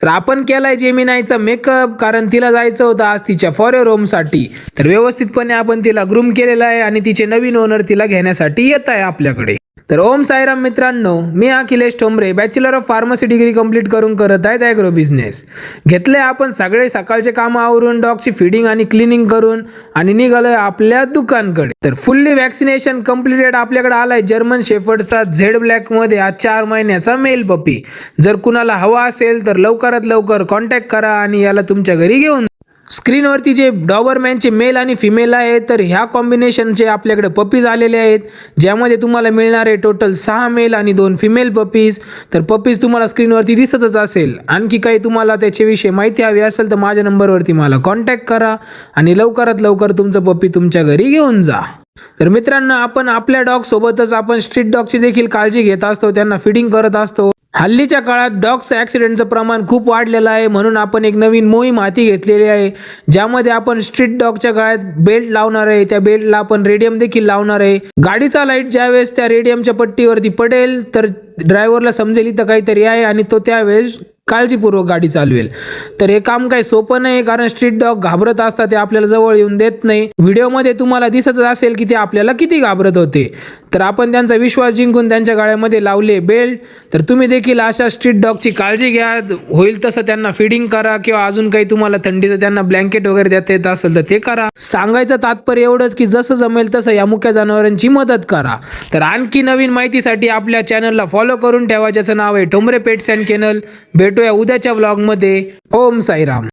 तर आपण केलाय जेमिनायचा मेकअप, कारण तिला जायचं होतं आज तिच्या फॉर युअर होमसाठी. तर व्यवस्थितपणे आपण तिला ग्रूम केलेलं आहे आणि तिचे नवीन ओनर तिला घेण्यासाठी येत आहे आपल्याकडे. तर ओम साईराम मित्रांनो, मी Akhilesh Thombre bachelor of pharmacy degree complete करून करत आहेत ॲग्रो बिझनेस. घेतले आपण सगळे सकाळचे कामं आवरून डॉगची फीडिंग आणि क्लिनिंग करून आणि निघालोय आपल्या दुकानकडे. तर फुल्ली वॅक्सिनेशन कम्प्लिटेड आपल्याकडे आलाय जर्मन शेफर्डचा झेड ब्लॅक मध्ये आज 4 महिन्याचा मेल पपी. जर कुणाला हवा असेल तर लवकरात लवकर कॉन्टॅक्ट करा आणि याला तुमच्या घरी घेऊन. स्क्रीनवरती जे डॉबरमॅनचे मेल आणि फिमेल आहे, तर ह्या कॉम्बिनेशनचे आपल्याकडे पपीज आलेले आहेत, ज्यामध्ये तुम्हाला मिळणारे टोटल 6 मेल आणि 2 फिमेल पपीज. तर पपीज तुम्हाला स्क्रीनवरती दिसतच असेल. आणखी काही तुम्हाला त्याच्याविषयी माहिती हवी असेल तर माझ्या नंबरवरती मला कॉन्टॅक्ट करा आणि लवकरात लवकर तुमचं पपी तुमच्या घरी घेऊन जा. तर मित्रांनो, आपण आपल्या डॉग सोबतच आपण स्ट्रीट डॉगची देखील काळजी घेत असतो, त्यांना फिडिंग करत असतो. हल्लीच्या काळात डॉग्स ॲक्सिडेंटचं प्रमाण खूप वाढलेलं आहे, म्हणून आपण एक नवीन मोहीम हाती घेतलेली आहे, ज्यामध्ये आपण स्ट्रीट डॉगच्या गळ्यात बेल्ट लावणार आहे. त्या बेल्टला आपण रेडियम देखील लावणार आहे. गाडीचा लाईट ज्यावेळेस त्या रेडियमच्या पट्टीवरती पडेल तर ड्रायव्हरला समजेल इथं काहीतरी आहे आणि तो त्यावेळेस काळजीपूर्वक गाडी चालवेल. तर हे काम काही सोपं नाही, कारण स्ट्रीट डॉग घाबरत असतात, ते आपल्याला जवळ येऊन देत नाही. व्हिडिओमध्ये तुम्हाला दिसतच असेल की ते आपल्याला किती घाबरत होते. तर आपण त्यांचा विश्वास जिंकून त्यांच्या गळ्यामध्ये लावले बेल्ट. तर तुम्ही देखील अशा स्ट्रीट डॉगची काळजी घ्या, होईल तसं त्यांना फिडिंग करा, किंवा अजून काही तुम्हाला थंडीचं त्यांना ब्लँकेट वगैरे देता येत असेल तर ते करा. सांगायचं तात्पर्य एवढंच की जसं जमेल तसं या मुक्या जनावरांची मदत करा. तर आणखी नवीन माहितीसाठी आपल्या चॅनलला फॉलो करून ठेवा, ज्याचं नाव आहे ठोंबरे पेट्स अँड केनल. भेटूया उद्याच्या व्लॉगमध्ये. ओम साईराम.